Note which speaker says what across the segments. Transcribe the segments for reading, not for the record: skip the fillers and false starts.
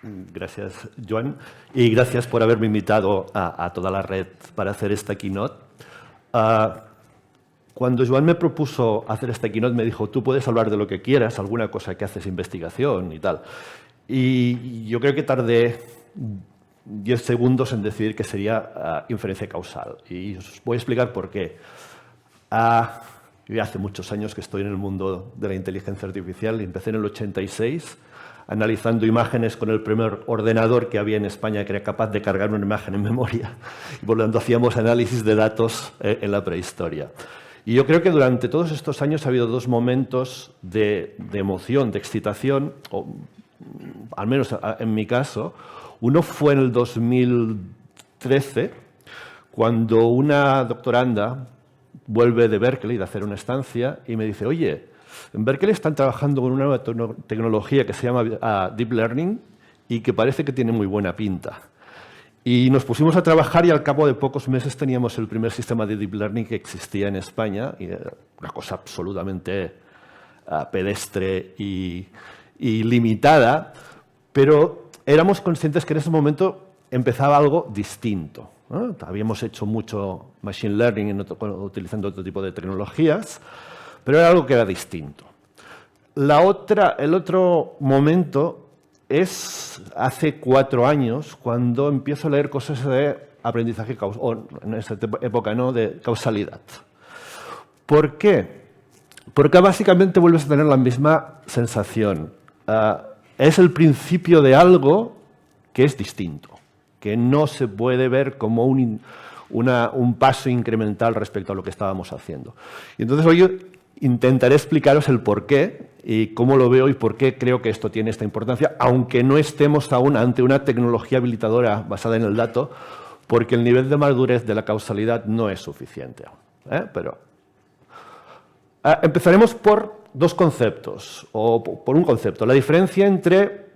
Speaker 1: Gracias, Joan, y gracias por haberme invitado a toda la red para hacer esta keynote. Cuando Joan me propuso hacer esta keynote, me dijo, tú puedes hablar de lo que quieras, alguna cosa que haces investigación y tal. Y yo creo que tardé 10 segundos en decidir que sería inferencia causal. Y os voy a explicar por qué. Yo hace muchos años que estoy en el mundo de la inteligencia artificial y empecé en el 86 analizando imágenes con el primer ordenador que había en España que era capaz de cargar una imagen en memoria. Y por lo tanto hacíamos análisis de datos en la prehistoria. Y yo creo que durante todos estos años ha habido dos momentos de emoción, de excitación, o al menos en mi caso. Uno fue en el 2013, cuando una doctoranda vuelve de Berkeley de hacer una estancia y me dice, oye, en Berkeley están trabajando con una nueva tecnología que se llama Deep Learning y que parece que tiene muy buena pinta. Y nos pusimos a trabajar y al cabo de pocos meses teníamos el primer sistema de Deep Learning que existía en España, y era una cosa absolutamente pedestre y limitada, pero éramos conscientes que en ese momento empezaba algo distinto, ¿no? Habíamos hecho mucho Machine Learning utilizando otro tipo de tecnologías, pero era algo que era distinto. El otro momento es hace 4 años, cuando empiezo a leer cosas de aprendizaje causal, o en esa época no, de causalidad. ¿Por qué? Porque básicamente vuelves a tener la misma sensación. Es el principio de algo que es distinto, que no se puede ver como un paso incremental respecto a lo que estábamos haciendo. Y entonces hoy intentaré explicaros el por qué y cómo lo veo y por qué creo que esto tiene esta importancia, aunque no estemos aún ante una tecnología habilitadora basada en el dato, porque el nivel de madurez de la causalidad no es suficiente aún. Pero empezaremos por dos conceptos, o por un concepto, la diferencia entre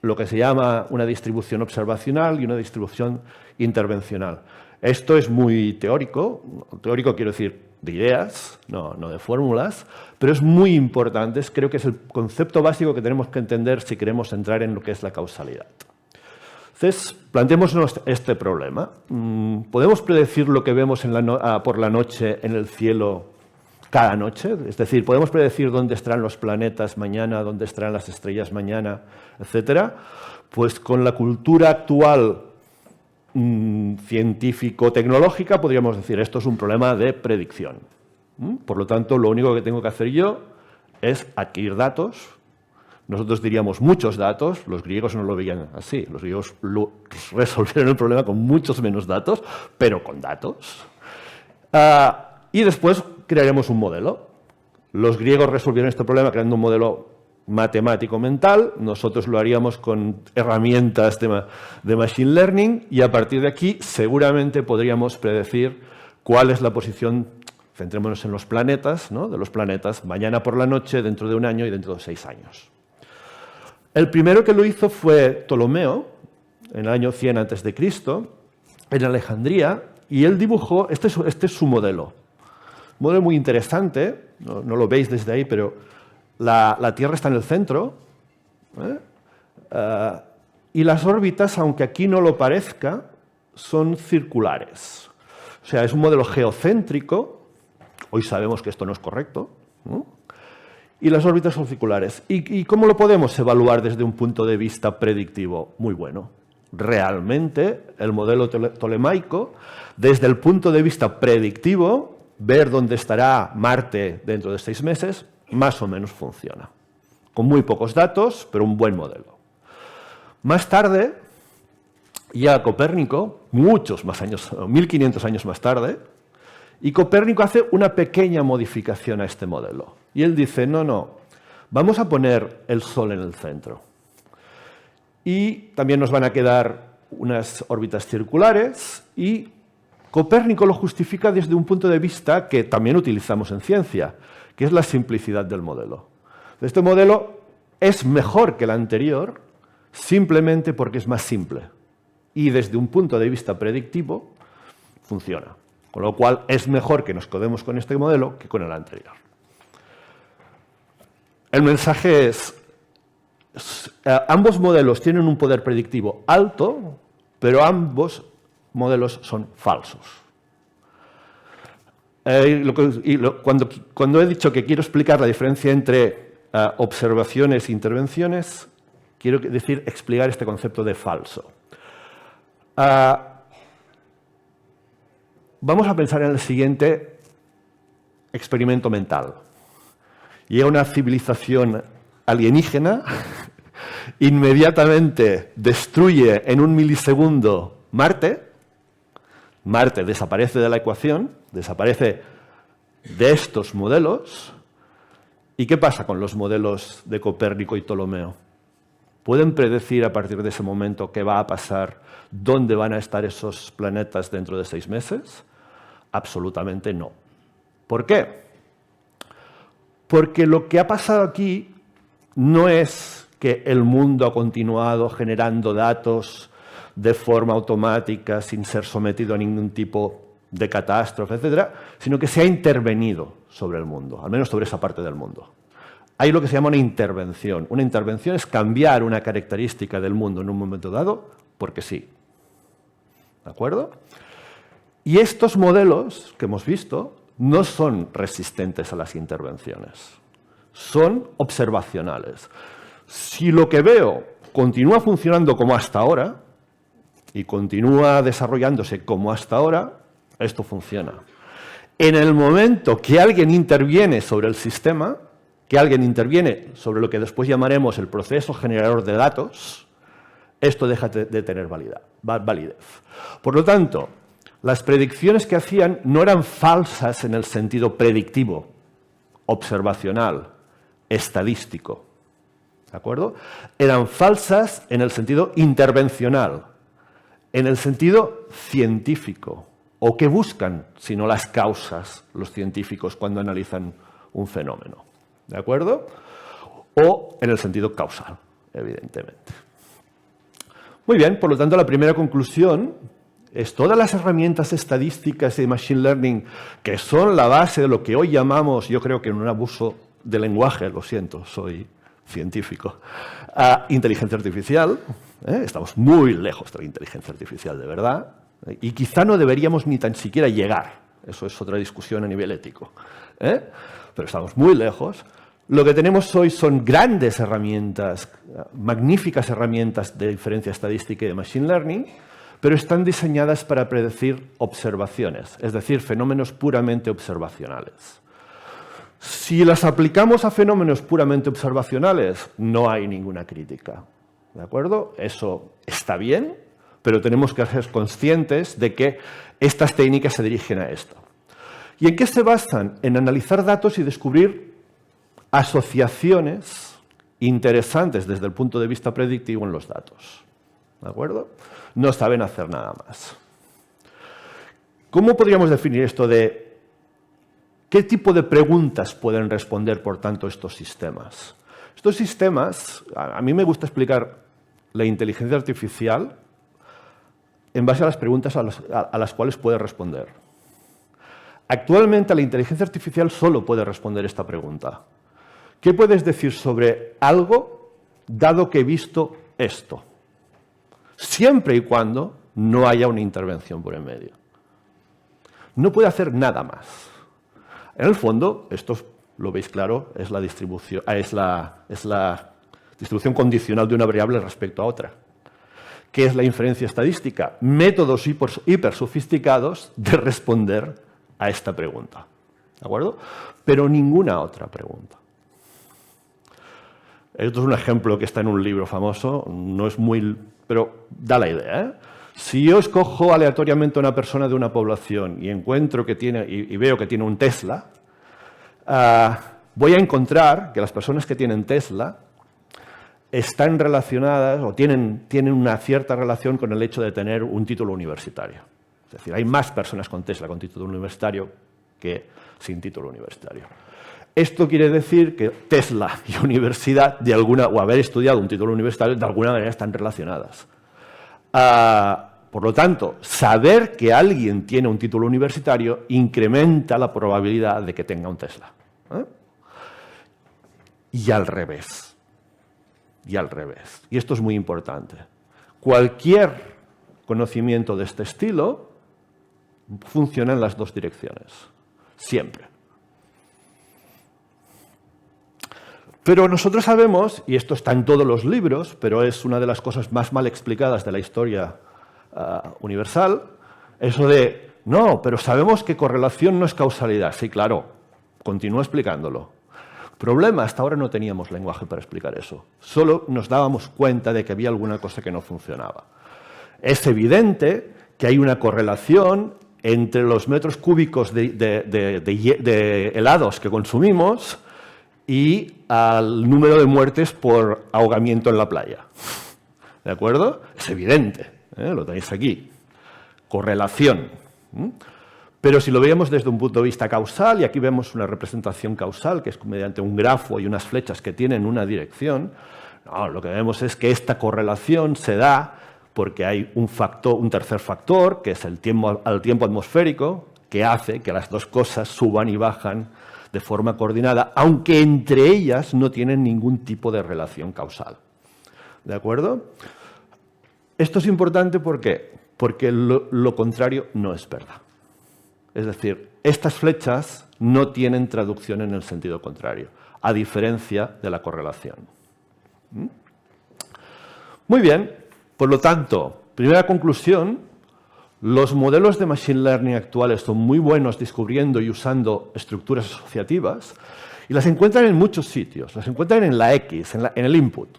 Speaker 1: lo que se llama una distribución observacional y una distribución intervencional. Esto es muy teórico quiero decir de ideas, no de fórmulas, pero es muy importante, creo que es el concepto básico que tenemos que entender si queremos entrar en lo que es la causalidad. Entonces, planteémonos este problema. ¿Podemos predecir lo que vemos por la noche en el cielo cada noche? Es decir, ¿podemos predecir dónde estarán los planetas mañana, dónde estarán las estrellas mañana, etcétera? Pues con la cultura actual científico-tecnológica podríamos decir esto es un problema de predicción. Por lo tanto, lo único que tengo que hacer yo es adquirir datos. Nosotros diríamos muchos datos, los griegos no lo veían así, los griegos resolvieron el problema con muchos menos datos, pero con datos. Y después crearemos un modelo. Los griegos resolvieron este problema creando un modelo matemático mental, nosotros lo haríamos con herramientas de Machine Learning y a partir de aquí seguramente podríamos predecir cuál es la posición, centrémonos en los planetas, ¿no? De los planetas mañana por la noche, dentro de 1 año y dentro de 6 años. El primero que lo hizo fue Ptolomeo, en el año 100 a.C., en Alejandría, y él dibujó, este es su modelo. Un modelo muy interesante, no lo veis desde ahí, pero la Tierra está en el centro, y las órbitas, aunque aquí no lo parezca, son circulares. O sea, es un modelo geocéntrico, hoy sabemos que esto no es correcto, ¿no? Y las órbitas son circulares. ¿Y cómo lo podemos evaluar desde un punto de vista predictivo? Muy bueno. Realmente, el modelo tolemaico, desde el punto de vista predictivo, ver dónde estará Marte dentro de 6 meses, más o menos funciona. Con muy pocos datos, pero un buen modelo. Más tarde, ya Copérnico, muchos más años, 1500 años más tarde, y Copérnico hace una pequeña modificación a este modelo. Y él dice, no, vamos a poner el Sol en el centro. Y también nos van a quedar unas órbitas circulares y Copérnico lo justifica desde un punto de vista que también utilizamos en ciencia, que es la simplicidad del modelo. Este modelo es mejor que el anterior simplemente porque es más simple y desde un punto de vista predictivo funciona. Con lo cual es mejor que nos quedemos con este modelo que con el anterior. El mensaje es, ambos modelos tienen un poder predictivo alto, pero ambos modelos son falsos. Cuando he dicho que quiero explicar la diferencia entre observaciones e intervenciones, quiero decir explicar este concepto de falso. Vamos a pensar en el siguiente experimento mental. Llega una civilización alienígena, inmediatamente destruye en un milisegundo Marte, Marte desaparece de la ecuación, desaparece de estos modelos. ¿Y qué pasa con los modelos de Copérnico y Ptolomeo? ¿Pueden predecir a partir de ese momento qué va a pasar, dónde van a estar esos planetas dentro de 6 meses? Absolutamente no. ¿Por qué? Porque lo que ha pasado aquí no es que el mundo ha continuado generando datos de forma automática, sin ser sometido a ningún tipo de catástrofe, etcétera, sino que se ha intervenido sobre el mundo, al menos sobre esa parte del mundo. Hay lo que se llama una intervención. Una intervención es cambiar una característica del mundo en un momento dado porque sí. ¿De acuerdo? Y estos modelos que hemos visto no son resistentes a las intervenciones. Son observacionales. Si lo que veo continúa funcionando como hasta ahora y continúa desarrollándose como hasta ahora, esto funciona. En el momento que alguien interviene sobre el sistema, que alguien interviene sobre lo que después llamaremos el proceso generador de datos, esto deja de tener validez. Por lo tanto, las predicciones que hacían no eran falsas en el sentido predictivo, observacional, estadístico. ¿De acuerdo? Eran falsas en el sentido intervencional, en el sentido científico. ¿O qué buscan, si no las causas, los científicos cuando analizan un fenómeno? ¿De acuerdo? O en el sentido causal, evidentemente. Muy bien, por lo tanto, la primera conclusión es todas las herramientas estadísticas y de Machine Learning, que son la base de lo que hoy llamamos, yo creo que en un abuso de lenguaje, lo siento, soy científico, inteligencia artificial. Estamos muy lejos de la inteligencia artificial, de verdad. Y quizá no deberíamos ni tan siquiera llegar. Eso es otra discusión a nivel ético. Pero estamos muy lejos. Lo que tenemos hoy son grandes herramientas, magníficas herramientas de inferencia estadística y de Machine Learning, pero están diseñadas para predecir observaciones, es decir, fenómenos puramente observacionales. Si las aplicamos a fenómenos puramente observacionales, no hay ninguna crítica. ¿De acuerdo? Eso está bien, pero tenemos que ser conscientes de que estas técnicas se dirigen a esto. ¿Y en qué se basan? En analizar datos y descubrir asociaciones interesantes desde el punto de vista predictivo en los datos. ¿De acuerdo? No saben hacer nada más. ¿Cómo podríamos definir esto de qué tipo de preguntas pueden responder, por tanto, estos sistemas? Estos sistemas, a mí me gusta explicar la inteligencia artificial en base a las preguntas a las cuales puede responder. Actualmente la inteligencia artificial solo puede responder esta pregunta. ¿Qué puedes decir sobre algo dado que he visto esto? Siempre y cuando no haya una intervención por en medio. No puede hacer nada más. En el fondo, esto lo veis claro, es la distribución condicional de una variable respecto a otra. ¿Qué es la inferencia estadística? Métodos hiper sofisticados de responder a esta pregunta. ¿De acuerdo? Pero ninguna otra pregunta. Esto es un ejemplo que está en un libro famoso, no es muy... pero da la idea. Si yo escojo aleatoriamente a una persona de una población y encuentro que tiene, y veo que tiene un Tesla, voy a encontrar que las personas que tienen Tesla están relacionadas o tienen una cierta relación con el hecho de tener un título universitario. Es decir, hay más personas con Tesla con título universitario que sin título universitario. Esto quiere decir que Tesla y universidad, o haber estudiado un título universitario, de alguna manera están relacionadas. Por lo tanto, saber que alguien tiene un título universitario incrementa la probabilidad de que tenga un Tesla. Y al revés. y al revés. Y esto es muy importante. Cualquier conocimiento de este estilo funciona en las dos direcciones, siempre. Pero nosotros sabemos, y esto está en todos los libros, pero es una de las cosas más mal explicadas de la historia universal, eso de, no, pero sabemos que correlación no es causalidad. Sí, claro, continúo explicándolo. Problema, hasta ahora no teníamos lenguaje para explicar eso. Solo nos dábamos cuenta de que había alguna cosa que no funcionaba. Es evidente que hay una correlación entre los metros cúbicos de helados que consumimos y al número de muertes por ahogamiento en la playa. ¿De acuerdo? Es evidente, lo tenéis aquí. Correlación. Pero si lo veamos desde un punto de vista causal, y aquí vemos una representación causal, que es mediante un grafo y unas flechas que tienen una dirección, no, lo que vemos es que esta correlación se da porque hay un tercer factor, que es el tiempo atmosférico, que hace que las dos cosas suban y bajan de forma coordinada, aunque entre ellas no tienen ningún tipo de relación causal. ¿De acuerdo? Esto es importante ¿por qué? Porque lo contrario no es verdad. Es decir, estas flechas no tienen traducción en el sentido contrario, a diferencia de la correlación. Muy bien, por lo tanto, primera conclusión, los modelos de Machine Learning actuales son muy buenos descubriendo y usando estructuras asociativas y las encuentran en muchos sitios, las encuentran en la X, en el input.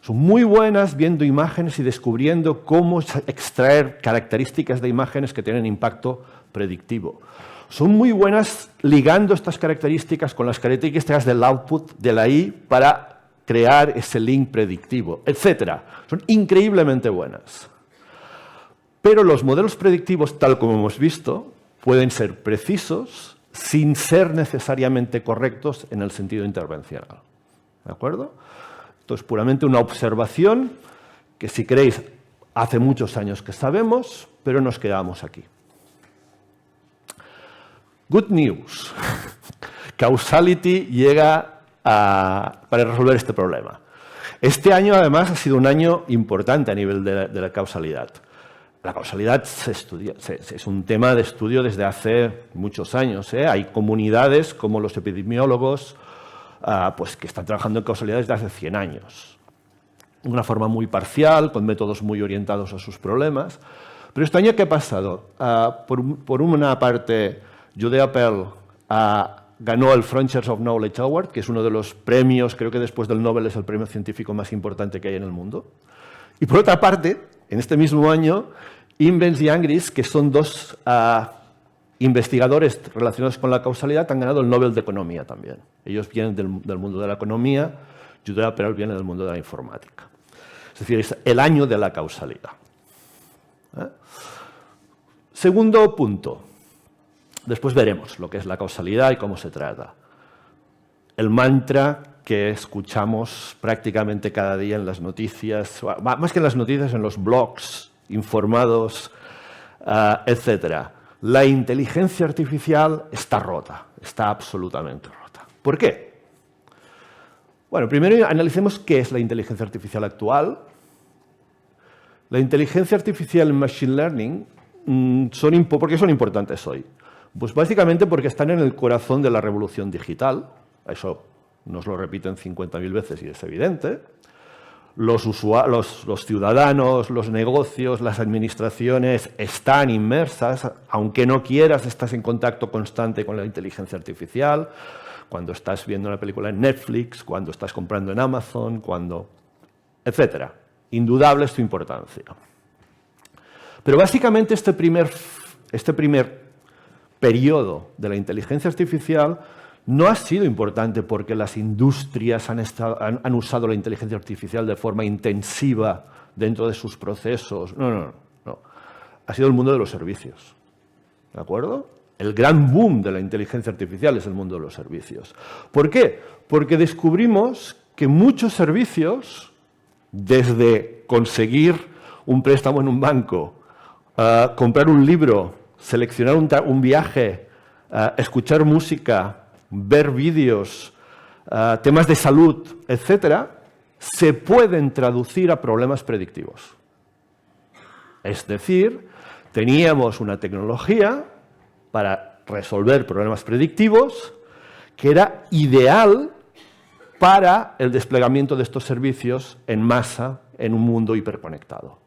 Speaker 1: Son muy buenas viendo imágenes y descubriendo cómo extraer características de imágenes que tienen impacto predictivo. Son muy buenas ligando estas características con las características del output de la I para crear ese link predictivo, etc. Son increíblemente buenas. Pero los modelos predictivos, tal como hemos visto, pueden ser precisos sin ser necesariamente correctos en el sentido intervencional. ¿De acuerdo? Esto es puramente una observación que, si queréis, hace muchos años que sabemos, pero nos quedamos aquí. Good news. Causality llega para resolver este problema. Este año, además, ha sido un año importante a nivel de la causalidad. La causalidad es un tema de estudio desde hace muchos años. Hay comunidades como los epidemiólogos pues que están trabajando en causalidad desde hace 100 años. De una forma muy parcial, con métodos muy orientados a sus problemas. Pero este año, ¿qué ha pasado? Por una parte, Judea Pearl ganó el Frontiers of Knowledge Award, que es uno de los premios, creo que después del Nobel es el premio científico más importante que hay en el mundo. Y por otra parte, en este mismo año, Imbens y Angris, que son dos investigadores relacionados con la causalidad, han ganado el Nobel de Economía también. Ellos vienen del mundo de la economía, Judea Pearl viene del mundo de la informática. Es decir, es el año de la causalidad. Segundo punto. Después veremos lo que es la causalidad y cómo se trata. El mantra que escuchamos prácticamente cada día en las noticias, más que en las noticias, en los blogs informados, etc. La inteligencia artificial está rota, está absolutamente rota. ¿Por qué? Bueno, primero analicemos qué es la inteligencia artificial actual. La inteligencia artificial en Machine Learning, ¿por qué son importantes hoy? Pues básicamente porque están en el corazón de la revolución digital. Eso nos lo repiten 50.000 veces y es evidente. Los ciudadanos, los negocios, las administraciones están inmersas, aunque no quieras, estás en contacto constante con la inteligencia artificial, cuando estás viendo una película en Netflix, cuando estás comprando en Amazon, etc. Indudable es su importancia. Pero básicamente este primer periodo de la inteligencia artificial no ha sido importante porque las industrias han usado la inteligencia artificial de forma intensiva dentro de sus procesos. No. Ha sido el mundo de los servicios. ¿De acuerdo? El gran boom de la inteligencia artificial es el mundo de los servicios. ¿Por qué? Porque descubrimos que muchos servicios, desde conseguir un préstamo en un banco, comprar un libro, seleccionar un viaje, escuchar música, ver vídeos, temas de salud, etc., se pueden traducir a problemas predictivos. Es decir, teníamos una tecnología para resolver problemas predictivos que era ideal para el desplegamiento de estos servicios en masa en un mundo hiperconectado.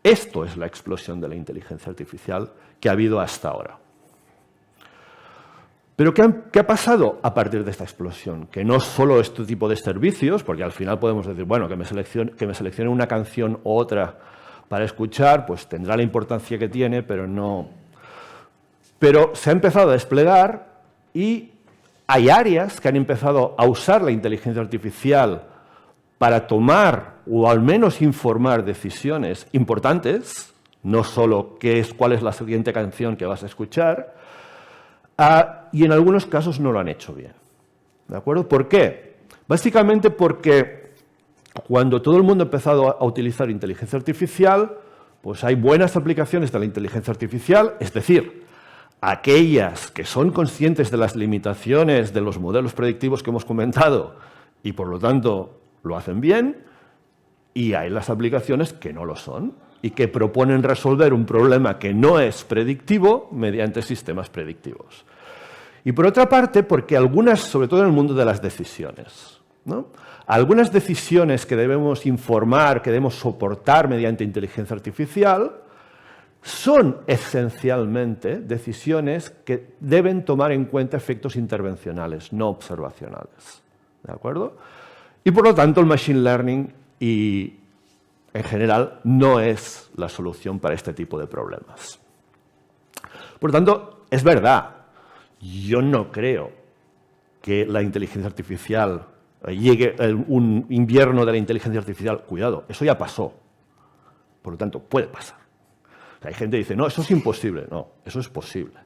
Speaker 1: Esto es la explosión de la inteligencia artificial que ha habido hasta ahora. Pero ¿qué ha pasado a partir de esta explosión? Que no solo este tipo de servicios, porque al final podemos decir, bueno, que me seleccione una canción u otra para escuchar, pues tendrá la importancia que tiene, pero no. Pero se ha empezado a desplegar y hay áreas que han empezado a usar la inteligencia artificial para tomar o al menos informar decisiones importantes, no solo cuál es la siguiente canción que vas a escuchar, y en algunos casos no lo han hecho bien. ¿De acuerdo? ¿Por qué? Básicamente porque cuando todo el mundo ha empezado a utilizar inteligencia artificial, pues hay buenas aplicaciones de la inteligencia artificial, es decir, aquellas que son conscientes de las limitaciones de los modelos predictivos que hemos comentado y por lo tanto lo hacen bien, y hay las aplicaciones que no lo son y que proponen resolver un problema que no es predictivo mediante sistemas predictivos. Y por otra parte, porque algunas, sobre todo en el mundo de las decisiones, ¿no? Algunas decisiones que debemos informar, que debemos soportar mediante inteligencia artificial, son esencialmente decisiones que deben tomar en cuenta efectos intervencionales, no observacionales. ¿De acuerdo? Y por lo tanto el Machine Learning y en general no es la solución para este tipo de problemas. Por lo tanto, es verdad, yo no creo que la inteligencia artificial llegue un invierno de la inteligencia artificial. Cuidado, eso ya pasó. Por lo tanto, puede pasar. O sea, hay gente que dice, no, eso es imposible. No, eso es posible.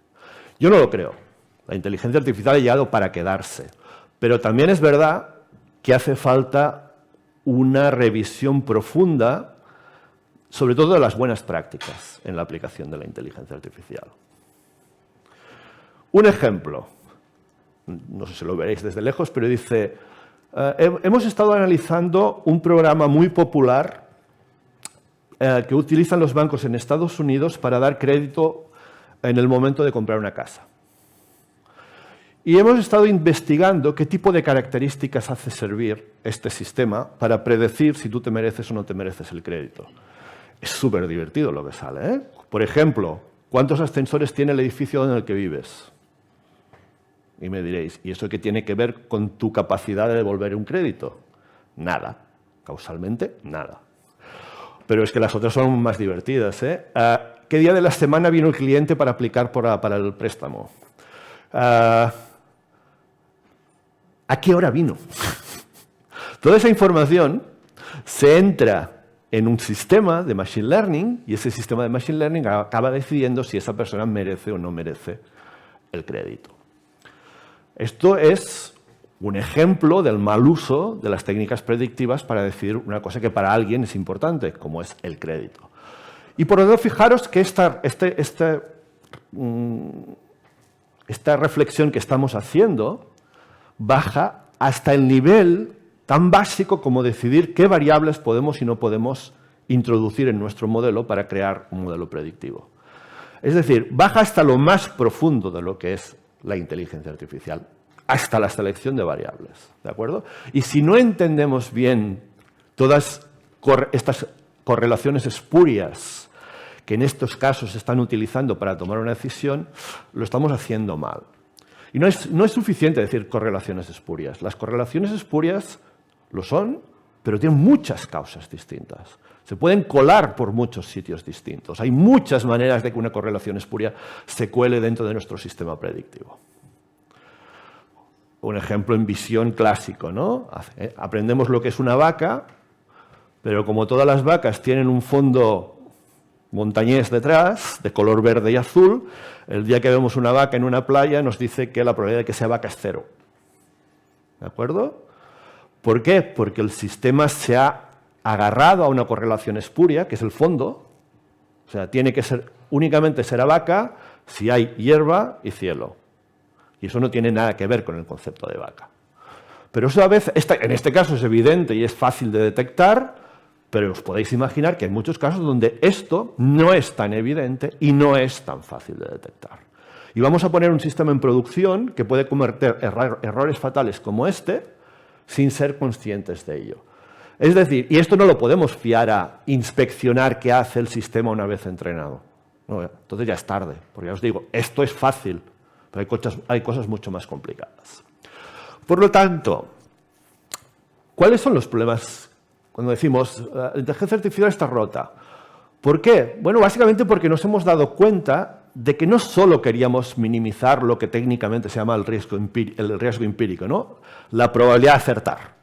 Speaker 1: Yo no lo creo. La inteligencia artificial ha llegado para quedarse. Pero también es verdad que hace falta una revisión profunda, sobre todo de las buenas prácticas en la aplicación de la inteligencia artificial. Un ejemplo, no sé si lo veréis desde lejos, pero dice, hemos estado analizando un programa muy popular que utilizan los bancos en Estados Unidos para dar crédito en el momento de comprar una casa. Y hemos estado investigando qué tipo de características hace servir este sistema para predecir si tú te mereces o no te mereces el crédito. Es súper divertido lo que sale, ¿eh? Por ejemplo, ¿cuántos ascensores tiene el edificio en el que vives? Y me diréis, ¿y eso qué tiene que ver con tu capacidad de devolver un crédito? Nada. Causalmente, nada. Pero es que las otras son más divertidas, ¿eh? ¿Qué día de la semana vino el cliente para aplicar para el préstamo? ¿A qué hora vino? Toda esa información se entra en un sistema de Machine Learning y ese sistema de Machine Learning acaba decidiendo si esa persona merece o no merece el crédito. Esto es un ejemplo del mal uso de las técnicas predictivas para decidir una cosa que para alguien es importante, como es el crédito. Y por lo tanto, fijaros que esta reflexión que estamos haciendo baja hasta el nivel tan básico como decidir qué variables podemos y no podemos introducir en nuestro modelo para crear un modelo predictivo. Es decir, baja hasta lo más profundo de lo que es la inteligencia artificial, hasta la selección de variables, ¿de acuerdo? Y si no entendemos bien todas estas correlaciones espurias que en estos casos se están utilizando para tomar una decisión, lo estamos haciendo mal. Y no es suficiente decir correlaciones espurias. Las correlaciones espurias lo son, pero tienen muchas causas distintas. Se pueden colar por muchos sitios distintos. Hay muchas maneras de que una correlación espuria se cuele dentro de nuestro sistema predictivo. Un ejemplo en visión clásico, ¿no? Aprendemos lo que es una vaca, pero como todas las vacas tienen un fondo montañés detrás, de color verde y azul, el día que vemos una vaca en una playa nos dice que la probabilidad de que sea vaca es 0. ¿De acuerdo? ¿Por qué? Porque el sistema se ha agarrado a una correlación espuria, que es el fondo. O sea, tiene que ser únicamente será vaca si hay hierba y cielo. Y eso no tiene nada que ver con el concepto de vaca. Pero eso a veces, en este caso es evidente y es fácil de detectar, pero os podéis imaginar que hay muchos casos donde esto no es tan evidente y no es tan fácil de detectar. Y vamos a poner un sistema en producción que puede cometer errores fatales como este sin ser conscientes de ello. Es decir, y esto no lo podemos fiar a inspeccionar qué hace el sistema una vez entrenado. No, entonces ya es tarde, porque ya os digo, esto es fácil, pero hay cosas mucho más complicadas. Por lo tanto, ¿cuáles son los problemas cuando decimos la inteligencia artificial está rota? ¿Por qué? Bueno, básicamente porque nos hemos dado cuenta de que no solo queríamos minimizar lo que técnicamente se llama el riesgo empírico, ¿no? La probabilidad de acertar.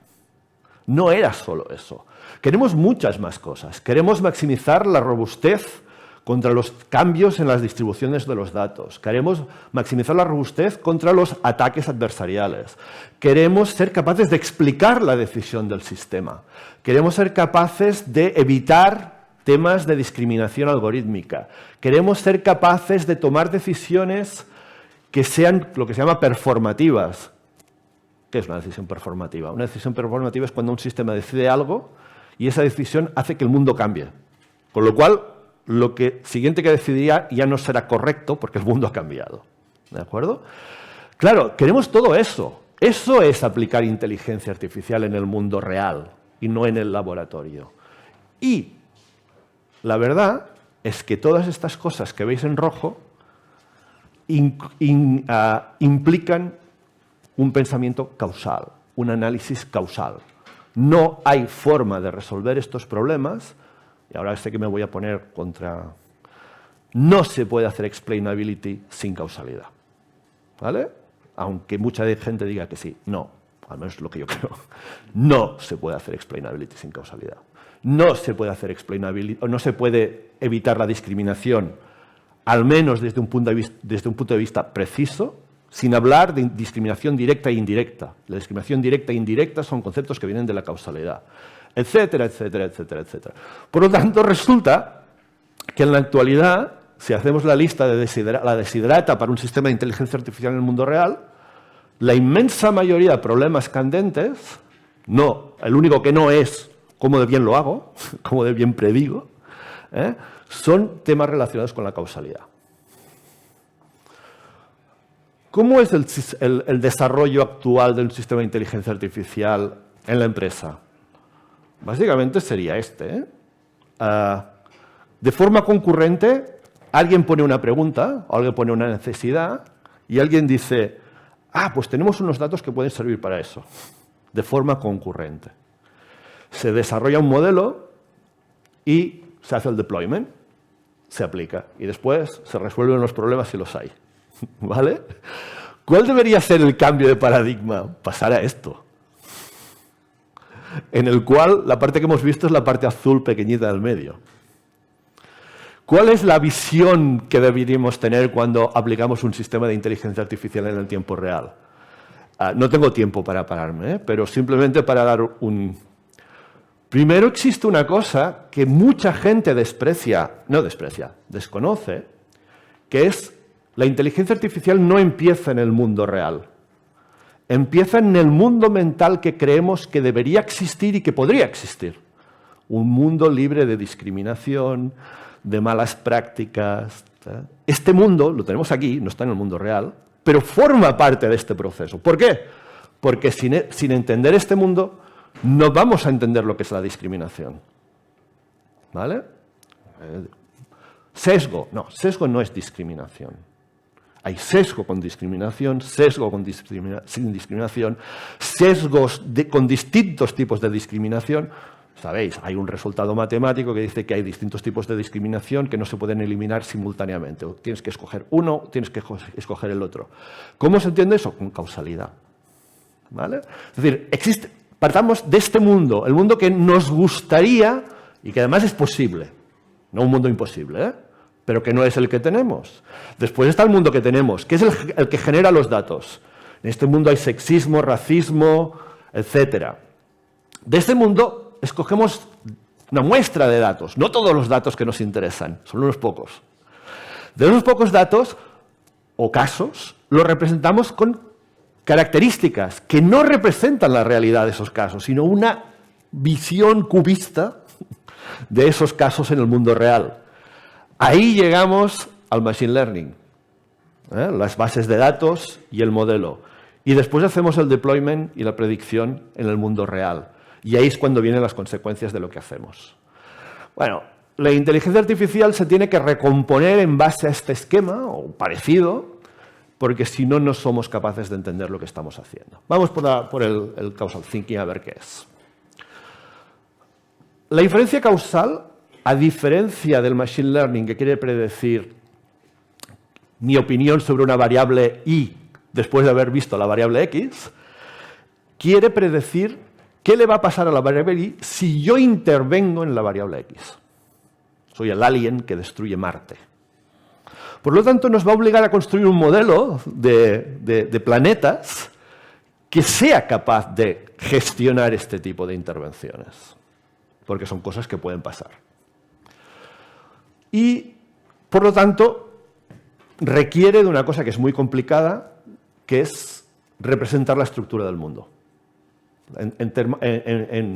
Speaker 1: No era solo eso. Queremos muchas más cosas. Queremos maximizar la robustez contra los cambios en las distribuciones de los datos. Queremos maximizar la robustez contra los ataques adversariales. Queremos ser capaces de explicar la decisión del sistema. Queremos ser capaces de evitar temas de discriminación algorítmica. Queremos ser capaces de tomar decisiones que sean lo que se llama performativas. ¿Qué es una decisión performativa? Una decisión performativa es cuando un sistema decide algo y esa decisión hace que el mundo cambie. Con lo cual, lo siguiente que decidiría ya no será correcto porque el mundo ha cambiado. ¿De acuerdo? Claro, queremos todo eso. Eso es aplicar inteligencia artificial en el mundo real y no en el laboratorio. Y la verdad es que todas estas cosas que veis en rojo implican un pensamiento causal, un análisis causal. No hay forma de resolver estos problemas, y ahora sé que me voy a poner contra... No se puede hacer explainability sin causalidad, ¿vale? Aunque mucha gente diga que sí, no, al menos es lo que yo creo. No se puede hacer explainability sin causalidad. No se puede hacer explainability, o no se puede evitar la discriminación, al menos desde un punto de vista preciso, sin hablar de discriminación directa e indirecta. La discriminación directa e indirecta son conceptos que vienen de la causalidad, etcétera, etcétera, etcétera, etcétera. Por lo tanto, resulta que en la actualidad, si hacemos la lista de la desiderata para un sistema de inteligencia artificial en el mundo real, la inmensa mayoría de problemas candentes, no, el único que no es cómo de bien lo hago, cómo de bien predigo, son temas relacionados con la causalidad. ¿Cómo es el desarrollo actual de un sistema de inteligencia artificial en la empresa? Básicamente sería este. De forma concurrente, alguien pone una pregunta, o alguien pone una necesidad, y alguien dice, pues tenemos unos datos que pueden servir para eso, de forma concurrente. Se desarrolla un modelo y se hace el deployment, se aplica, y después se resuelven los problemas si los hay. ¿Vale? ¿Cuál debería ser el cambio de paradigma? Pasar a esto. En el cual la parte que hemos visto es la parte azul pequeñita del medio. ¿Cuál es la visión que deberíamos tener cuando aplicamos un sistema de inteligencia artificial en el tiempo real? No tengo tiempo para pararme, pero simplemente para dar un... Primero existe una cosa que mucha gente desconoce, que es la inteligencia artificial no empieza en el mundo real. Empieza en el mundo mental que creemos que debería existir y que podría existir. Un mundo libre de discriminación, de malas prácticas. Este mundo, lo tenemos aquí, no está en el mundo real, pero forma parte de este proceso. ¿Por qué? Porque sin entender este mundo, no vamos a entender lo que es la discriminación. ¿Vale? Sesgo. No, sesgo no es discriminación. Hay sesgo con discriminación, sesgo sin discriminación, sesgos con distintos tipos de discriminación. Sabéis, hay un resultado matemático que dice que hay distintos tipos de discriminación que no se pueden eliminar simultáneamente. Tienes que escoger uno, tienes que escoger el otro. ¿Cómo se entiende eso? Con causalidad. ¿Vale? Es decir, partamos de este mundo, el mundo que nos gustaría y que además es posible. No un mundo imposible, pero que no es el que tenemos. Después está el mundo que tenemos, que es el que genera los datos. En este mundo hay sexismo, racismo, etc. De este mundo escogemos una muestra de datos, no todos los datos que nos interesan, son unos pocos. De esos pocos datos o casos, los representamos con características que no representan la realidad de esos casos, sino una visión cubista de esos casos en el mundo real. Ahí llegamos al machine learning, las bases de datos y el modelo. Y después hacemos el deployment y la predicción en el mundo real. Y ahí es cuando vienen las consecuencias de lo que hacemos. Bueno, la inteligencia artificial se tiene que recomponer en base a este esquema, o parecido, porque si no, no somos capaces de entender lo que estamos haciendo. Vamos por el causal thinking a ver qué es. La inferencia causal, a diferencia del machine learning, que quiere predecir mi opinión sobre una variable y después de haber visto la variable x, quiere predecir qué le va a pasar a la variable y si yo intervengo en la variable x. Soy el alien que destruye Marte. Por lo tanto, nos va a obligar a construir un modelo de planetas que sea capaz de gestionar este tipo de intervenciones, porque son cosas que pueden pasar. Y, por lo tanto, requiere de una cosa que es muy complicada, que es representar la estructura del mundo, en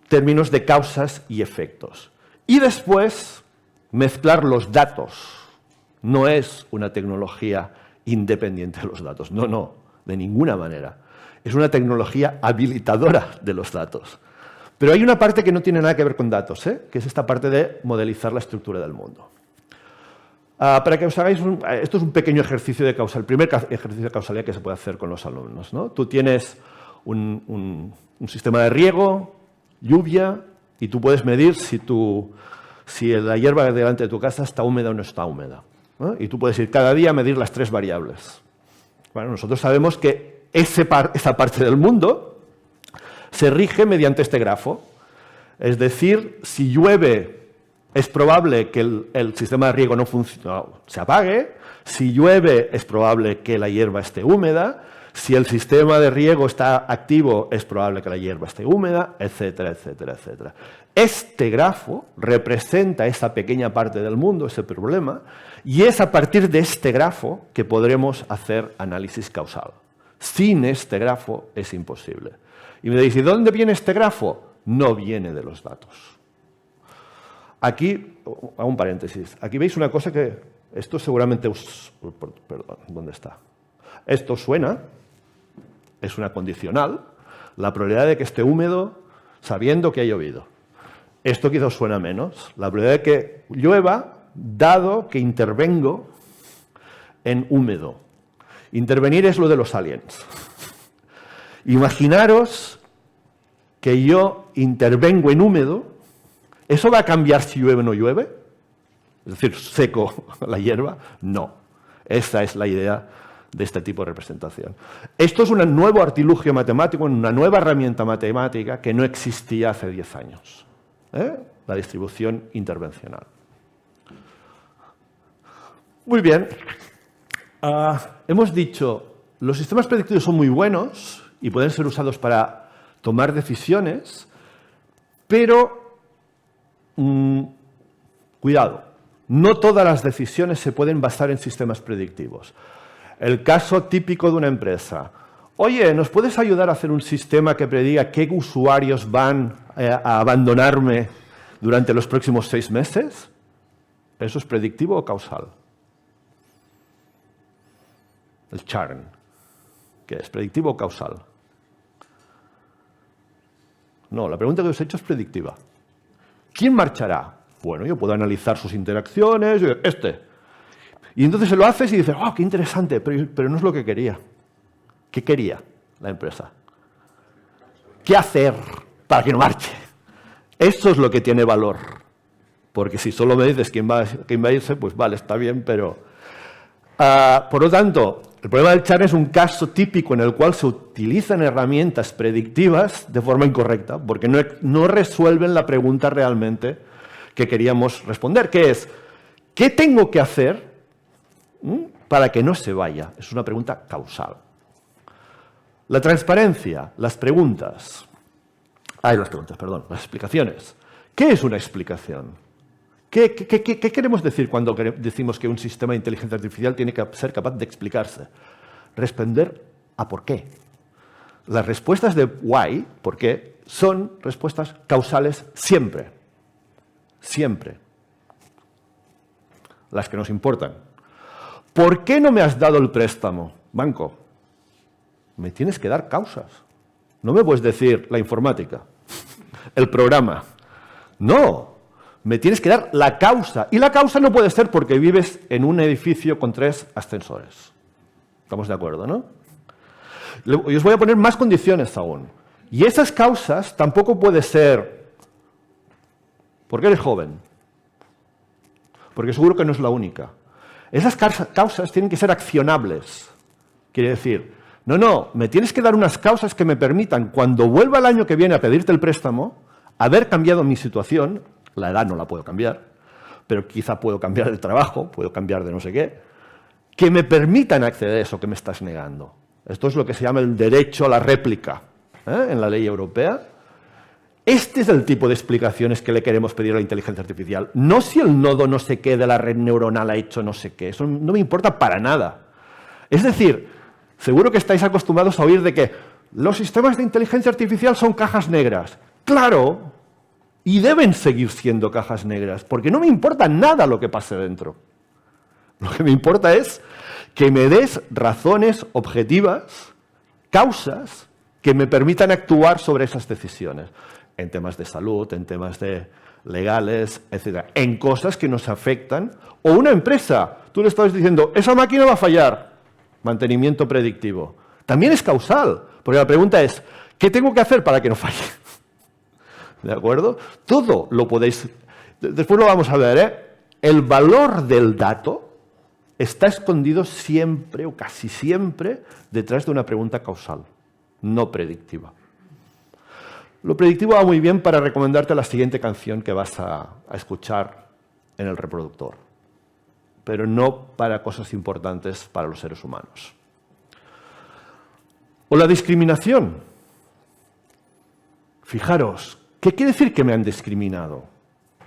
Speaker 1: términos de causas y efectos. Y después mezclar los datos. No es una tecnología independiente de los datos. No, no, de ninguna manera. Es una tecnología habilitadora de los datos. Pero hay una parte que no tiene nada que ver con datos, que es esta parte de modelizar la estructura del mundo. Para que os hagáis esto es un pequeño ejercicio de causalidad, el primer ejercicio de causalidad que se puede hacer con los alumnos, ¿no? Tú tienes un sistema de riego, lluvia, y tú puedes medir si la hierba delante de tu casa está húmeda o no está húmeda, ¿no? Y tú puedes ir cada día a medir las 3 variables. Bueno, nosotros sabemos que esa parte del mundo se rige mediante este grafo. Es decir, si llueve, es probable que el sistema de riego no se apague. Si llueve, es probable que la hierba esté húmeda. Si el sistema de riego está activo, es probable que la hierba esté húmeda, etcétera, etcétera, etcétera. Este grafo representa esa pequeña parte del mundo, ese problema, y es a partir de este grafo que podremos hacer análisis causal. Sin este grafo es imposible. Y me decís, ¿de dónde viene este grafo? No viene de los datos. Aquí, hago un paréntesis, aquí veis una cosa que, esto seguramente perdón, ¿dónde está? Esto suena, es una condicional, la probabilidad de que esté húmedo sabiendo que ha llovido. Esto quizás suena menos, la probabilidad de que llueva dado que intervengo en húmedo. Intervenir es lo de los aliens. Imaginaros que yo intervengo en húmedo, ¿eso va a cambiar si llueve o no llueve? Es decir, seco la hierba. No, esa es la idea de este tipo de representación. Esto es un nuevo artilugio matemático, una nueva herramienta matemática que no existía hace 10 años. La distribución intervencional. Muy bien. Hemos dicho, los sistemas predictivos son muy buenos y pueden ser usados para tomar decisiones, pero cuidado, no todas las decisiones se pueden basar en sistemas predictivos. El caso típico de una empresa. Oye, ¿nos puedes ayudar a hacer un sistema que prediga qué usuarios van a abandonarme durante los próximos 6 meses? ¿Eso es predictivo o causal? El churn. ¿Qué es? ¿Predictivo o causal? No, la pregunta que os he hecho es predictiva. ¿Quién marchará? Bueno, yo puedo analizar sus interacciones, Y entonces se lo haces y dices, ¡oh, qué interesante! Pero no es lo que quería. ¿Qué quería la empresa? ¿Qué hacer para que no marche? Eso es lo que tiene valor. Porque si solo me dices quién va a irse, pues vale, está bien, pero... por lo tanto, el problema del churn es un caso típico en el cual se utilizan herramientas predictivas de forma incorrecta, porque no resuelven la pregunta realmente que queríamos responder, que es, ¿qué tengo que hacer para que no se vaya? Es una pregunta causal. La transparencia, las explicaciones. ¿Qué es una explicación? ¿Qué queremos decir cuando decimos que un sistema de inteligencia artificial tiene que ser capaz de explicarse? responder a por qué. Las respuestas de why, por qué, son respuestas causales siempre. Siempre. Las que nos importan. ¿Por qué no me has dado el préstamo, banco? Me tienes que dar causas. No me puedes decir la informática, el programa. No, me tienes que dar la causa. Y la causa no puede ser porque vives en un edificio con 3 ascensores. Estamos de acuerdo, ¿no? Y os voy a poner más condiciones aún. Y esas causas tampoco puede ser porque eres joven. Porque seguro que no es la única. Esas causas tienen que ser accionables. Quiere decir, no, me tienes que dar unas causas que me permitan, cuando vuelva el año que viene a pedirte el préstamo, haber cambiado mi situación. La edad no la puedo cambiar, pero quizá puedo cambiar el trabajo, puedo cambiar de no sé qué, que me permitan acceder a eso que me estás negando. Esto es lo que se llama el derecho a la réplica, en la ley europea. Este es el tipo de explicaciones que le queremos pedir a la inteligencia artificial. No si el nodo no sé qué de la red neuronal ha hecho no sé qué. Eso no me importa para nada. Es decir, seguro que estáis acostumbrados a oír de que los sistemas de inteligencia artificial son cajas negras. ¡Claro! Y deben seguir siendo cajas negras, porque no me importa nada lo que pase dentro. Lo que me importa es que me des razones objetivas, causas, que me permitan actuar sobre esas decisiones. En temas de salud, en temas de legales, etc. En cosas que nos afectan. O una empresa, tú le estás diciendo, esa máquina va a fallar. Mantenimiento predictivo. También es causal, porque la pregunta es, ¿qué tengo que hacer para que no falle? ¿De acuerdo? Todo lo podéis... Después lo vamos a ver, ¿eh? El valor del dato está escondido siempre, o casi siempre, detrás de una pregunta causal, no predictiva. Lo predictivo va muy bien para recomendarte la siguiente canción que vas a escuchar en el reproductor, pero no para cosas importantes para los seres humanos. O la discriminación. Fijaros, ¿qué quiere decir que me han discriminado?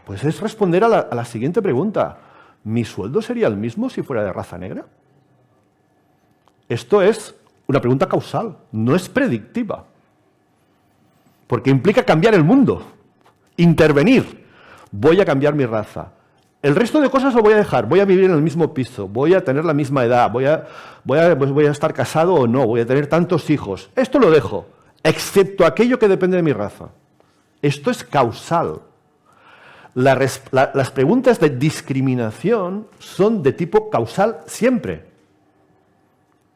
Speaker 1: Pues es responder a la siguiente pregunta. ¿Mi sueldo sería el mismo si fuera de raza negra? Esto es una pregunta causal, no es predictiva. Porque implica cambiar el mundo, intervenir. Voy a cambiar mi raza. El resto de cosas lo voy a dejar. Voy a vivir en el mismo piso, voy a tener la misma edad, voy a estar casado o no, voy a tener tantos hijos. Esto lo dejo, excepto aquello que depende de mi raza. Esto es causal. Las preguntas de discriminación son de tipo causal siempre.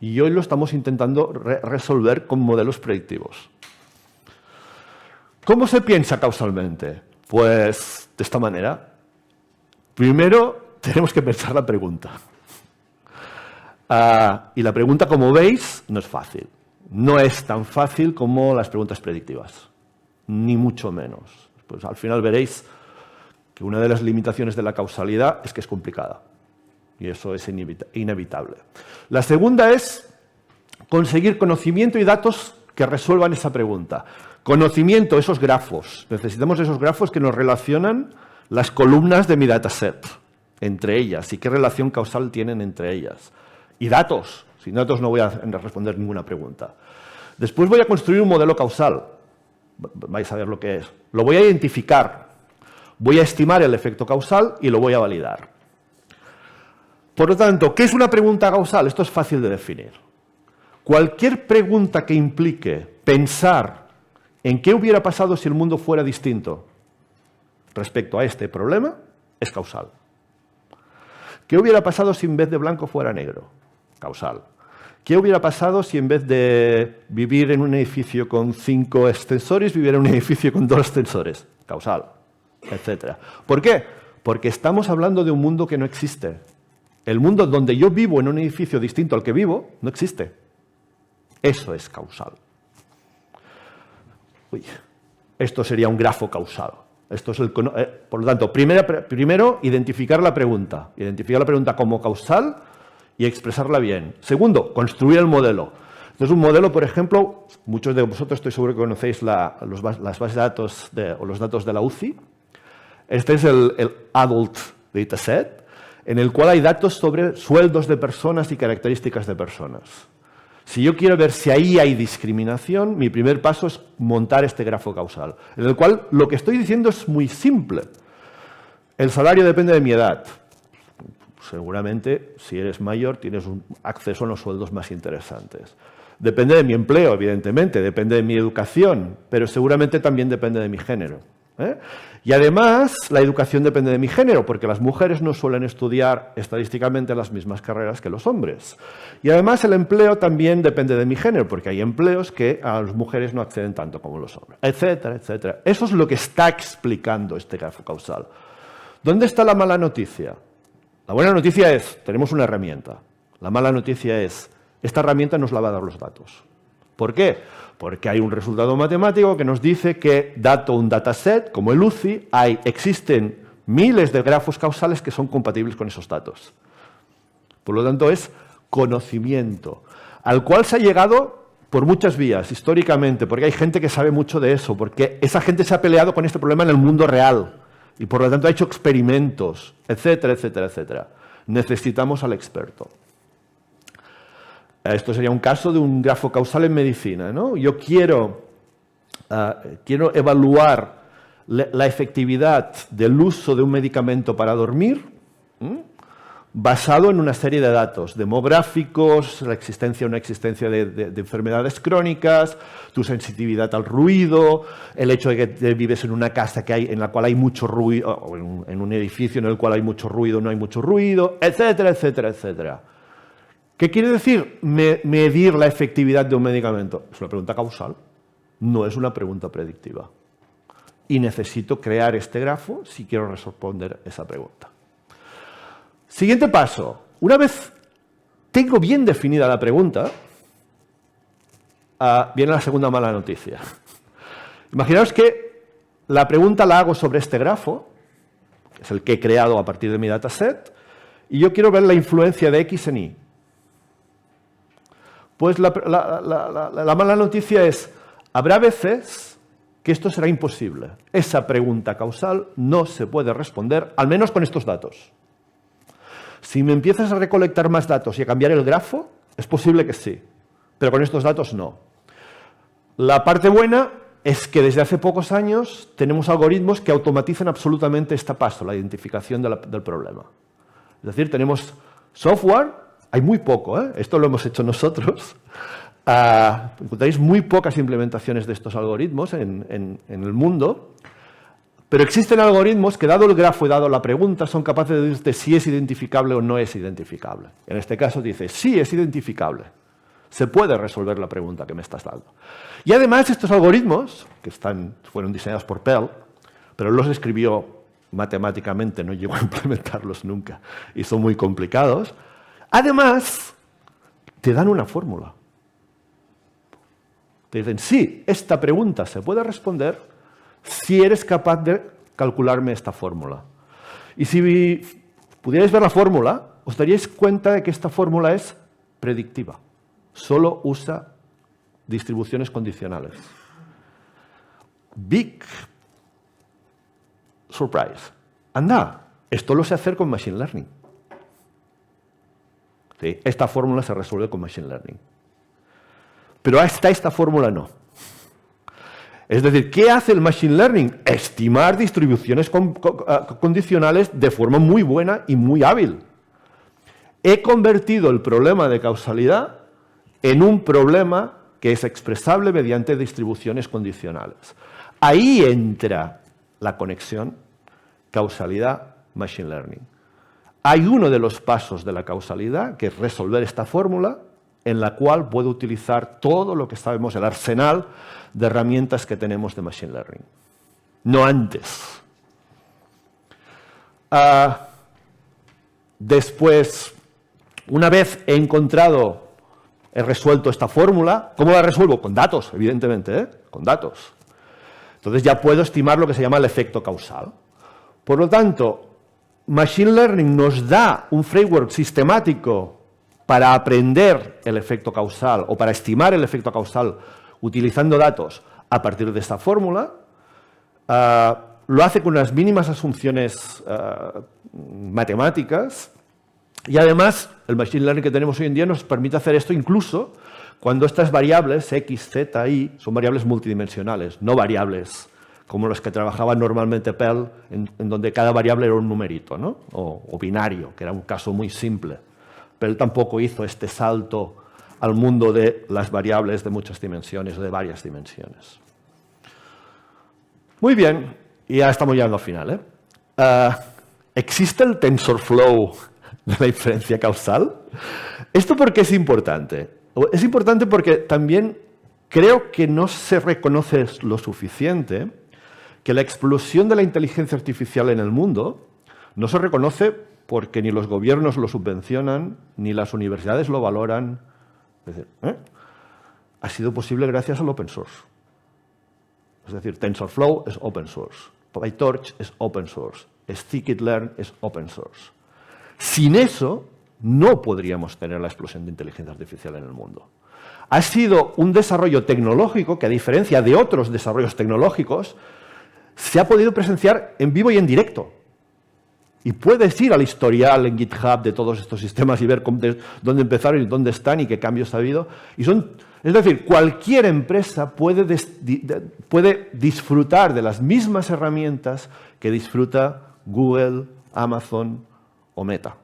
Speaker 1: Y hoy lo estamos intentando resolver con modelos predictivos. ¿Cómo se piensa causalmente? Pues de esta manera. Primero tenemos que pensar la pregunta. Y la pregunta, como veis, no es fácil. No es tan fácil como las preguntas predictivas, ni mucho menos. Pues al final veréis que una de las limitaciones de la causalidad es que es complicada. Y eso es inevitable. La segunda es conseguir conocimiento y datos que resuelvan esa pregunta. Conocimiento, esos grafos. Necesitamos esos grafos que nos relacionan las columnas de mi dataset entre ellas y qué relación causal tienen entre ellas. Y datos. Sin datos no voy a responder ninguna pregunta. Después voy a construir un modelo causal. Vais a ver lo que es. Lo voy a identificar. Voy a estimar el efecto causal y lo voy a validar. Por lo tanto, ¿qué es una pregunta causal? Esto es fácil de definir. Cualquier pregunta que implique pensar en qué hubiera pasado si el mundo fuera distinto respecto a este problema es causal. ¿Qué hubiera pasado si en vez de blanco fuera negro? Causal. ¿Qué hubiera pasado si en vez de vivir en un edificio con 5 ascensores, viviera en un edificio con 2 ascensores? Causal, etc. ¿Por qué? Porque estamos hablando de un mundo que no existe. El mundo donde yo vivo en un edificio distinto al que vivo no existe. Eso es causal. Esto sería un grafo causal. Esto es por lo tanto, primero, identificar la pregunta. Identificar la pregunta como causal y expresarla bien. Segundo, construir el modelo. Entonces, un modelo, por ejemplo, muchos de vosotros estoy seguro que conocéis las bases de datos o los datos de la UCI. Este es el Adult Dataset, en el cual hay datos sobre sueldos de personas y características de personas. Si yo quiero ver si ahí hay discriminación, mi primer paso es montar este grafo causal, en el cual lo que estoy diciendo es muy simple. El salario depende de mi edad. Seguramente, si eres mayor, tienes un acceso a unos sueldos más interesantes. Depende de mi empleo, evidentemente, depende de mi educación, pero seguramente también depende de mi género. Y además, la educación depende de mi género, porque las mujeres no suelen estudiar estadísticamente las mismas carreras que los hombres. Y además, el empleo también depende de mi género, porque hay empleos que a las mujeres no acceden tanto como los hombres, etcétera, etcétera. Eso es lo que está explicando este grafo causal. ¿Dónde está la mala noticia? La buena noticia es, tenemos una herramienta. La mala noticia es, esta herramienta nos la va a dar los datos. ¿Por qué? Porque hay un resultado matemático que nos dice que, dado un dataset, como el UCI, existen miles de grafos causales que son compatibles con esos datos. Por lo tanto, es conocimiento, al cual se ha llegado por muchas vías, históricamente, porque hay gente que sabe mucho de eso, porque esa gente se ha peleado con este problema en el mundo real. Y por lo tanto ha hecho experimentos, etcétera, etcétera, etcétera. Necesitamos al experto. Esto sería un caso de un grafo causal en medicina, ¿no? Yo quiero evaluar la efectividad del uso de un medicamento para dormir, basado en una serie de datos demográficos, la existencia o no existencia de enfermedades crónicas, tu sensitividad al ruido, el hecho de que vives en una casa en la cual hay mucho ruido, o en un edificio en el cual hay mucho ruido o no hay mucho ruido, etcétera, etcétera, etcétera. ¿Qué quiere decir medir la efectividad de un medicamento? Es una pregunta causal, no es una pregunta predictiva. Y necesito crear este grafo si quiero responder esa pregunta. Siguiente paso. Una vez tengo bien definida la pregunta, viene la segunda mala noticia. Imaginaos que la pregunta la hago sobre este grafo, que es el que he creado a partir de mi dataset, y yo quiero ver la influencia de X en Y. Pues la mala noticia es, habrá veces que esto será imposible. Esa pregunta causal no se puede responder, al menos con estos datos. Si me empiezas a recolectar más datos y a cambiar el grafo, es posible que sí, pero con estos datos no. La parte buena es que desde hace pocos años tenemos algoritmos que automatizan absolutamente este paso, la identificación del problema. Es decir, tenemos software, hay muy poco, esto lo hemos hecho nosotros, encontraréis muy pocas implementaciones de estos algoritmos en el mundo, pero existen algoritmos que, dado el grafo y dado la pregunta, son capaces de decirte si es identificable o no es identificable. En este caso dice, sí, es identificable. Se puede resolver la pregunta que me estás dando. Y además estos algoritmos, que fueron diseñados por Perl, pero los escribió matemáticamente, no llegó a implementarlos nunca, y son muy complicados, además te dan una fórmula. Te dicen, sí, esta pregunta se puede responder si eres capaz de calcularme esta fórmula. Y si pudierais ver la fórmula, os daríais cuenta de que esta fórmula es predictiva. Solo usa distribuciones condicionales. Big surprise. Anda, esto lo sé hacer con Machine Learning. ¿Sí? Esta fórmula se resuelve con Machine Learning. Pero hasta esta fórmula no. Es decir, ¿qué hace el Machine Learning? Estimar distribuciones condicionales de forma muy buena y muy hábil. He convertido el problema de causalidad en un problema que es expresable mediante distribuciones condicionales. Ahí entra la conexión causalidad-Machine Learning. Hay uno de los pasos de la causalidad, que es resolver esta fórmula, en la cual puedo utilizar todo lo que sabemos, el arsenal de herramientas que tenemos de Machine Learning. No antes. Después, una vez he resuelto esta fórmula, ¿cómo la resuelvo? Con datos, evidentemente, con datos. Entonces ya puedo estimar lo que se llama el efecto causal. Por lo tanto, Machine Learning nos da un framework sistemático para aprender el efecto causal o para estimar el efecto causal utilizando datos a partir de esta fórmula. Lo hace con unas mínimas asunciones matemáticas y además el Machine Learning que tenemos hoy en día nos permite hacer esto incluso cuando estas variables, X, Z, Y, son variables multidimensionales, no variables como las que trabajaba normalmente Perl, en donde cada variable era un numerito, ¿no? o binario, que era un caso muy simple. Perl tampoco hizo este salto al mundo de las variables de muchas dimensiones o de varias dimensiones. Muy bien, y ya estamos llegando al final. ¿Existe el TensorFlow de la inferencia causal? ¿Esto por qué es importante? Es importante porque también creo que no se reconoce lo suficiente que la explosión de la inteligencia artificial en el mundo no se reconoce porque ni los gobiernos lo subvencionan, ni las universidades lo valoran. Es decir, ha sido posible gracias al open source. Es decir, TensorFlow es open source, PyTorch es open source, Scikit-learn es open source. Sin eso, no podríamos tener la explosión de inteligencia artificial en el mundo. Ha sido un desarrollo tecnológico que, a diferencia de otros desarrollos tecnológicos, se ha podido presenciar en vivo y en directo. Y puedes ir al historial en GitHub de todos estos sistemas y ver dónde empezaron y dónde están y qué cambios ha habido. Es decir, cualquier empresa puede disfrutar de las mismas herramientas que disfruta Google, Amazon o Meta.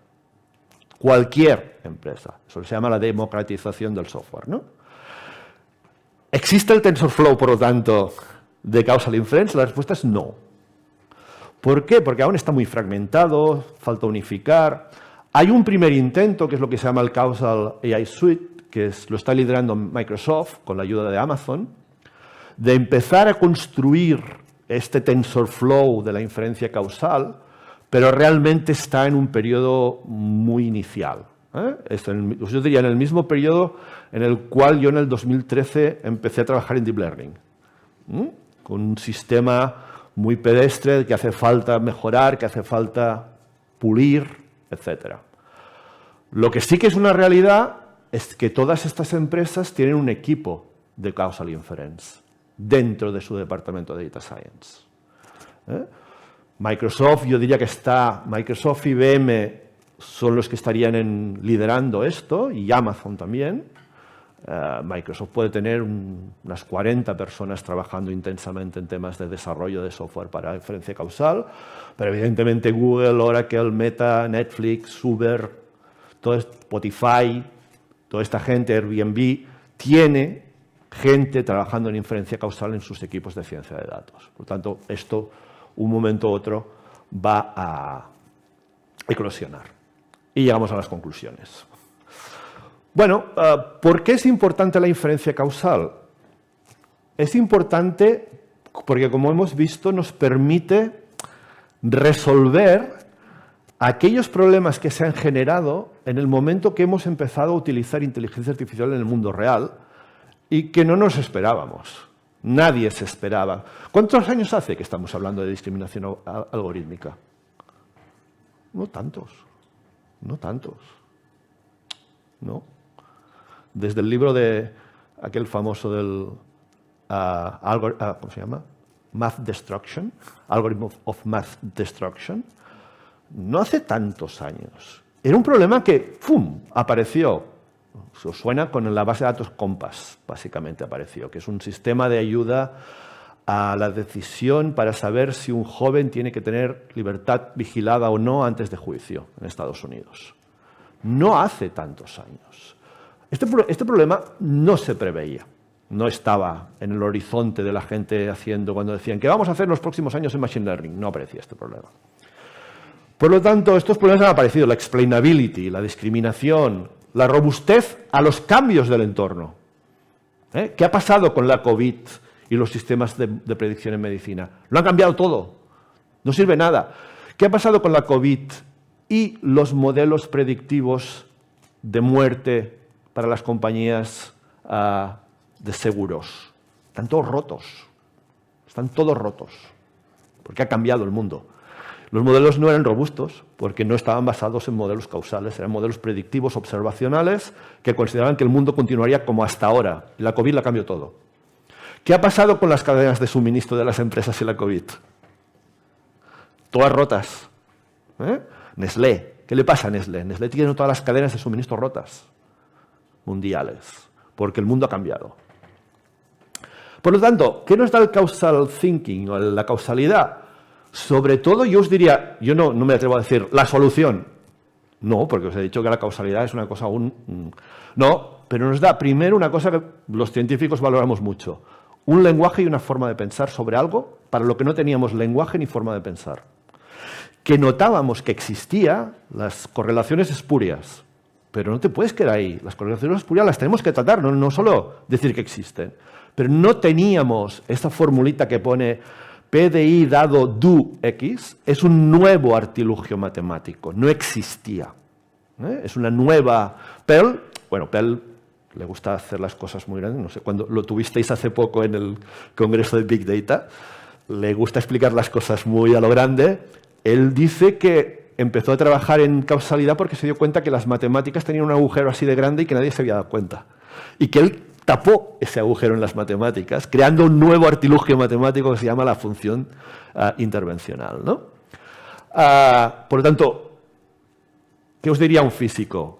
Speaker 1: Cualquier empresa. Eso se llama la democratización del software, ¿no? ¿Existe el TensorFlow, por lo tanto, de causal inference? La respuesta es no. ¿Por qué? Porque aún está muy fragmentado, falta unificar. Hay un primer intento, que es lo que se llama el Causal AI Suite, que lo está liderando Microsoft con la ayuda de Amazon, de empezar a construir este TensorFlow de la inferencia causal, pero realmente está en un periodo muy inicial. Yo diría en el mismo periodo en el cual yo en el 2013 empecé a trabajar en Deep Learning, con un sistema muy pedestre que hace falta mejorar, que hace falta pulir, etc. Lo que sí que es una realidad es que todas estas empresas tienen un equipo de causal inference dentro de su departamento de Data Science. Microsoft, yo diría que Microsoft y IBM son los que estarían liderando esto, y Amazon también. Microsoft puede tener unas 40 personas trabajando intensamente en temas de desarrollo de software para inferencia causal, pero evidentemente Google, Oracle, Meta, Netflix, Uber, todo Spotify, toda esta gente, Airbnb, tiene gente trabajando en inferencia causal en sus equipos de ciencia de datos. Por lo tanto, esto, un momento u otro, va a eclosionar. Y llegamos a las conclusiones. Bueno, ¿por qué es importante la inferencia causal? Es importante porque, como hemos visto, nos permite resolver aquellos problemas que se han generado en el momento que hemos empezado a utilizar inteligencia artificial en el mundo real y que no nos esperábamos. Nadie se esperaba. ¿Cuántos años hace que estamos hablando de discriminación algorítmica? No tantos. No tantos. ¿No? Desde el libro de aquel famoso del ¿cómo se llama? Math Destruction, Algorithm of Math Destruction, no hace tantos años. Era un problema que, ¡pum!, apareció. Os suena con la base de datos Compass, básicamente apareció, que es un sistema de ayuda a la decisión para saber si un joven tiene que tener libertad vigilada o no antes de juicio en Estados Unidos. No hace tantos años. Este problema no se preveía, no estaba en el horizonte de la gente cuando decían ¿qué vamos a hacer en los próximos años en Machine Learning? No aparecía este problema. Por lo tanto, estos problemas han aparecido, la explainability, la discriminación, la robustez a los cambios del entorno. ¿Qué ha pasado con la COVID y los sistemas de predicción en medicina? Lo han cambiado todo, no sirve nada. ¿Qué ha pasado con la COVID y los modelos predictivos de muerte para las compañías de seguros? Están todos rotos, porque ha cambiado el mundo. Los modelos no eran robustos porque no estaban basados en modelos causales, eran modelos predictivos observacionales que consideraban que el mundo continuaría como hasta ahora. La COVID la cambió todo. ¿Qué ha pasado con las cadenas de suministro de las empresas y la COVID? Todas rotas. Nestlé. ¿Qué le pasa a Nestlé? Nestlé tiene todas las cadenas de suministro rotas mundiales. porque el mundo ha cambiado. Por lo tanto, ¿qué nos da el causal thinking o la causalidad? Sobre todo, yo os diría, yo no me atrevo a decir la solución. No, porque os he dicho que la causalidad es una cosa aún... No, pero nos da primero una cosa que los científicos valoramos mucho. Un lenguaje y una forma de pensar sobre algo para lo que no teníamos lenguaje ni forma de pensar. Que notábamos que existía las correlaciones espurias, pero no te puedes quedar ahí. Las correlaciones espurias las tenemos que tratar, no solo decir que existen. Pero no teníamos esta formulita que pone P de I dado do X, es un nuevo artilugio matemático, no existía. Es una nueva... Pell le gusta hacer las cosas muy grandes, no sé, cuando lo tuvisteis hace poco en el Congreso de Big Data, le gusta explicar las cosas muy a lo grande. Él dice que empezó a trabajar en causalidad porque se dio cuenta que las matemáticas tenían un agujero así de grande y que nadie se había dado cuenta. Y que él tapó ese agujero en las matemáticas, creando un nuevo artilugio matemático que se llama la función intervencional, ¿no? Por lo tanto, ¿qué os diría un físico?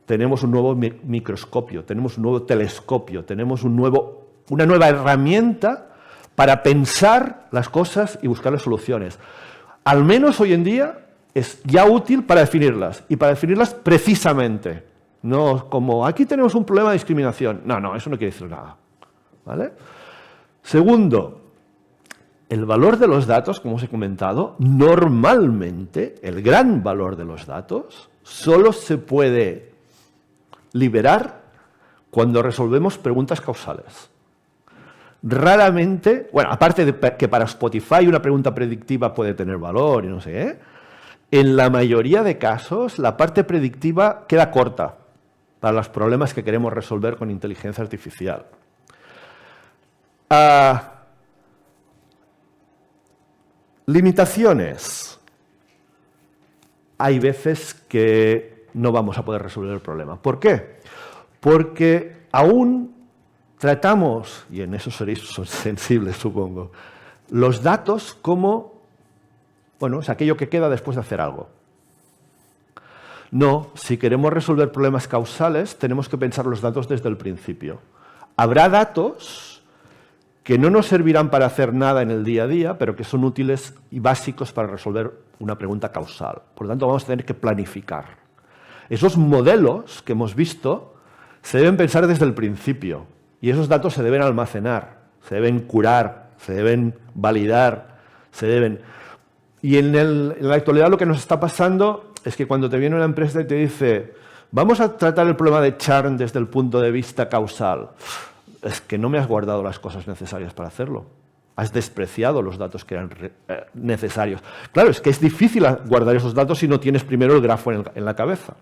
Speaker 1: Tenemos un nuevo microscopio, tenemos un nuevo telescopio, tenemos una nueva herramienta para pensar las cosas y buscar las soluciones. Al menos hoy en día es ya útil para definirlas, y para definirlas precisamente. No como, aquí tenemos un problema de discriminación. No, eso no quiere decir nada. ¿Vale? Segundo, el valor de los datos, como os he comentado, normalmente el gran valor de los datos solo se puede liberar cuando resolvemos preguntas causales. Raramente, bueno, aparte de que para Spotify una pregunta predictiva puede tener valor y no sé, en la mayoría de casos la parte predictiva queda corta para los problemas que queremos resolver con inteligencia artificial. Limitaciones. Hay veces que no vamos a poder resolver el problema. ¿Por qué? Porque aún tratamos, y en eso seréis sensibles, supongo, los datos como, bueno, es aquello que queda después de hacer algo. No, si queremos resolver problemas causales, tenemos que pensar los datos desde el principio. Habrá datos que no nos servirán para hacer nada en el día a día, pero que son útiles y básicos para resolver una pregunta causal. Por lo tanto, vamos a tener que planificar. Esos modelos que hemos visto se deben pensar desde el principio, y esos datos se deben almacenar, se deben curar, se deben validar, se deben... Y en la actualidad lo que nos está pasando es que cuando te viene una empresa y te dice vamos a tratar el problema de churn desde el punto de vista causal, es que no me has guardado las cosas necesarias para hacerlo. Has despreciado los datos que eran necesarios. Claro, es que es difícil guardar esos datos si no tienes primero el grafo en la cabeza.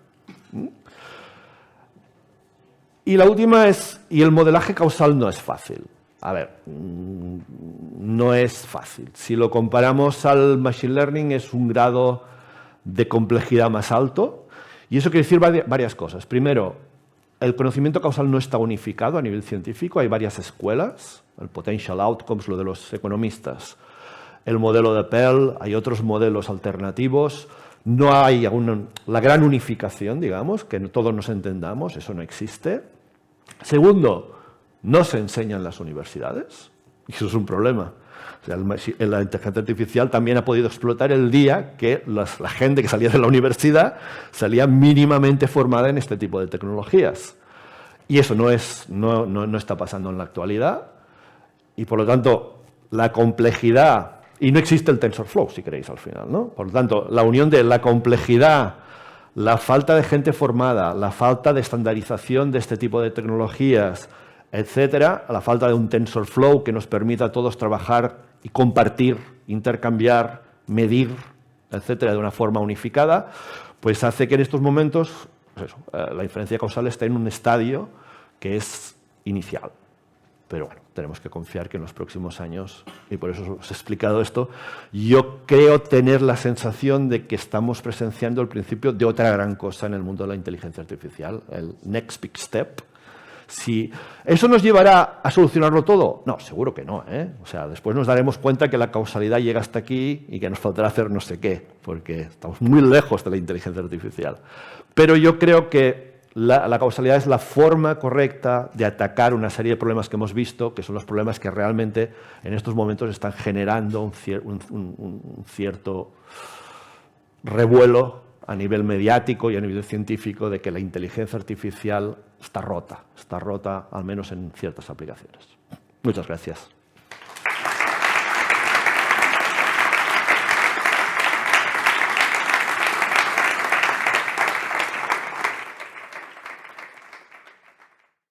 Speaker 1: Y la última es, y el modelaje causal no es fácil. A ver, no es fácil. Si lo comparamos al machine learning, es un grado de complejidad más alto, y eso quiere decir varias cosas. Primero, el conocimiento causal no está unificado a nivel científico, hay varias escuelas, el potential outcomes, lo de los economistas, el modelo de Pell, hay otros modelos alternativos, no hay la gran unificación, digamos, que todos nos entendamos, eso no existe. Segundo, no se enseña en las universidades, y eso es un problema. O sea, la inteligencia artificial también ha podido explotar el día que la gente que salía de la universidad salía mínimamente formada en este tipo de tecnologías. Y eso no está pasando en la actualidad. Y por lo tanto, la complejidad... Y no existe el TensorFlow, si queréis, al final, ¿no? Por lo tanto, la unión de la complejidad, la falta de gente formada, la falta de estandarización de este tipo de tecnologías, etcétera, la falta de un TensorFlow que nos permita a todos trabajar y compartir, intercambiar, medir, etcétera, de una forma unificada, pues hace que en estos momentos pues eso, la inferencia causal esté en un estadio que es inicial. Pero bueno, tenemos que confiar que en los próximos años, y por eso os he explicado esto, yo creo tener la sensación de que estamos presenciando el principio de otra gran cosa en el mundo de la inteligencia artificial, el next big step. Si ¿eso nos llevará a solucionarlo todo? No, seguro que no, ¿eh? O sea, después nos daremos cuenta que la causalidad llega hasta aquí y que nos faltará hacer no sé qué, porque estamos muy lejos de la inteligencia artificial. Pero yo creo que la causalidad es la forma correcta de atacar una serie de problemas que hemos visto, que son los problemas que realmente en estos momentos están generando un cierto revuelo a nivel mediático y a nivel científico de que la inteligencia artificial está rota al menos en ciertas aplicaciones. Muchas gracias.